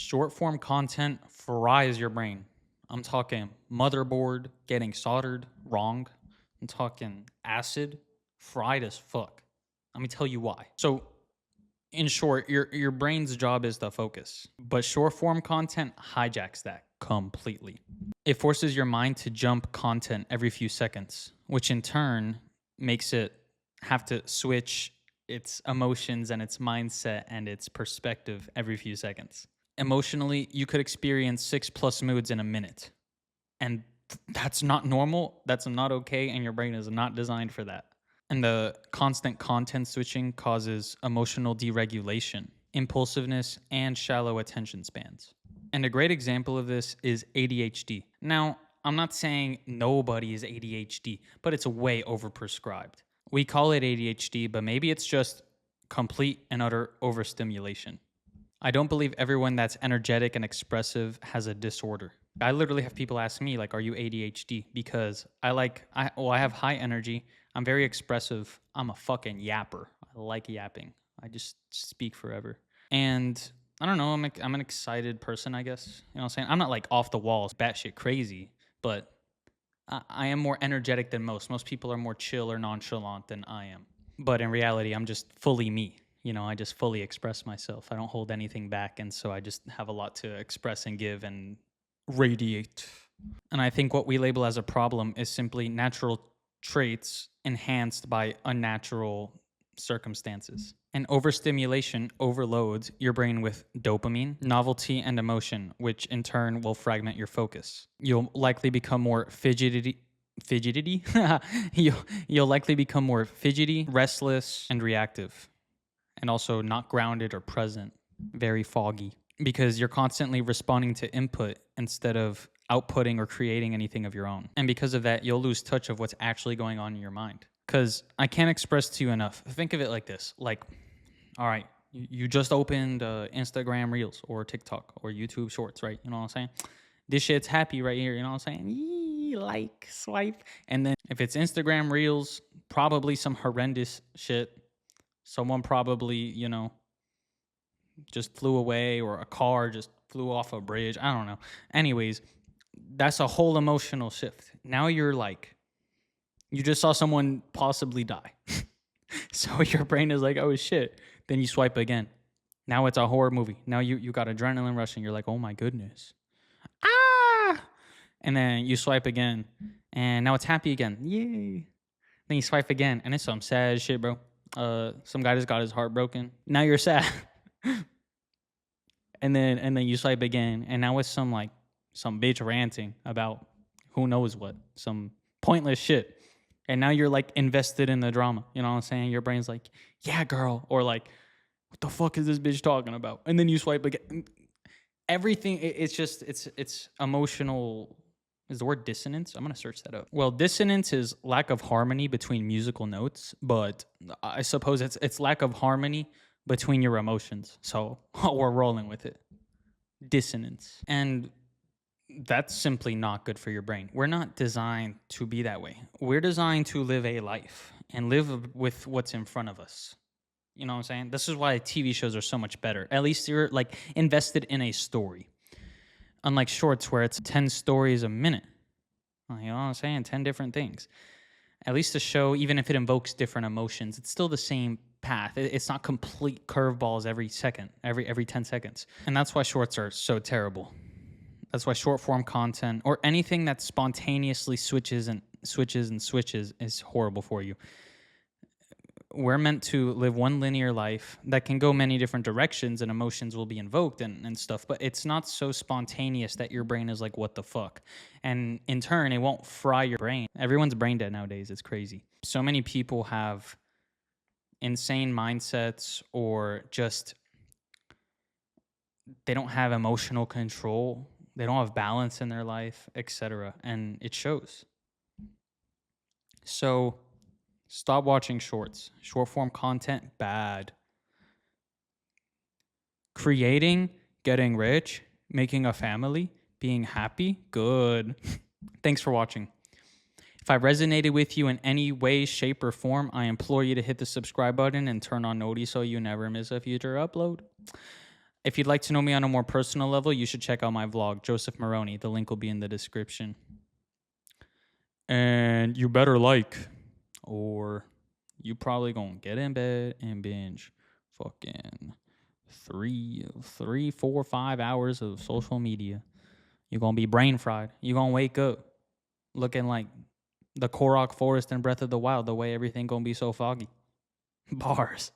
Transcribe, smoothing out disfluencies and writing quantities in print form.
Short form content fries your brain. I'm talking motherboard getting soldered wrong. I'm talking acid fried as fuck. Let me tell you why. So, in short, your brain's job is to focus, but short form content hijacks that completely. It forces your mind to jump content every few seconds, which in turn makes it have to switch its emotions and its mindset and its perspective every few seconds. Emotionally, you could experience 6+ moods in a minute. And that's not normal. That's not okay. And your brain is not designed for that. And the constant content switching causes emotional deregulation, impulsiveness, and shallow attention spans. And a great example of this is ADHD. Now, I'm not saying nobody is ADHD, but it's way overprescribed. We call it ADHD, but maybe it's just complete and utter overstimulation. I don't believe everyone that's energetic and expressive has a disorder. I literally have people ask me, like, are you ADHD? Because I have high energy. I'm very expressive. I'm a fucking yapper. I like yapping. I just speak forever. And I don't know, I'm an excited person, I guess. You know what I'm saying? I'm not like off the walls, batshit crazy, but I am more energetic than most. Most people are more chill or nonchalant than I am. But in reality, I'm just fully me. You know, I just fully express myself. I don't hold anything back. And so I just have a lot to express and give and radiate. And I think what we label as a problem is simply natural traits enhanced by unnatural circumstances. And overstimulation overloads your brain with dopamine, novelty, and emotion, which in turn will fragment your focus. You'll likely become more fidgety. You'll likely become more fidgety, restless, and reactive, and also not grounded or present, very foggy, because you're constantly responding to input instead of outputting or creating anything of your own. And because of that, you'll lose touch of what's actually going on in your mind. Because I can't express to you enough. Think of it like this. Like, all right, you just opened Instagram Reels or TikTok or YouTube Shorts, right? You know what I'm saying? This shit's happy right here, you know what I'm saying? Yee, like, swipe. And then if it's Instagram Reels, probably some horrendous shit. Someone probably, you know, just flew away, or a car just flew off a bridge. I don't know. Anyways, that's a whole emotional shift. Now you're like, you just saw someone possibly die. So your brain is like, oh shit. Then you swipe again. Now it's a horror movie. Now you got adrenaline rushing. You're like, oh my goodness. Ah! And then you swipe again. And now it's happy again. Yay. Then you swipe again. And it's some sad shit, bro. Some guy just got his heart broken. Now you're sad. and then you swipe again, and now it's some bitch ranting about who knows what, some pointless shit. And now you're like invested in the drama. You know what I'm saying? Your brain's like, yeah, girl, or like, what the fuck is this bitch talking about? And then you swipe again. Everything, it's emotional. Is the word dissonance? I'm going to search that up. Well, dissonance is lack of harmony between musical notes, but I suppose it's lack of harmony between your emotions. So we're rolling with it. Dissonance. And that's simply not good for your brain. We're not designed to be that way. We're designed to live a life and live with what's in front of us. You know what I'm saying? This is why TV shows are so much better. At least you're like invested in a story. Unlike shorts where it's 10 stories a minute. You know what I'm saying? 10 different things. At least the show, even if it invokes different emotions, it's still the same path. It's not complete curveballs every second, every 10 seconds. And that's why shorts are so terrible. That's why short form content or anything that spontaneously switches is horrible for you. We're meant to live one linear life that can go many different directions, and emotions will be invoked and stuff, but it's not so spontaneous that your brain is like, what the fuck? And in turn, it won't fry your brain. Everyone's brain dead nowadays. It's crazy. So many people have insane mindsets, or just they don't have emotional control. They don't have balance in their life, etc. And it shows. So stop watching shorts. Short form content, bad. Creating, getting rich, making a family, being happy, good. Thanks for watching. If I resonated with you in any way, shape, or form, I implore you to hit the subscribe button and turn on noties so you never miss a future upload. If you'd like to know me on a more personal level, you should check out my vlog, Joseph Marrone. The link will be in the description. And you better or you probably gonna get in bed and binge fucking 4, 5 hours of social media. You're gonna be brain fried. You're gonna wake up looking like the Korok forest and Breath of the Wild, the way everything gonna be so foggy. Bars.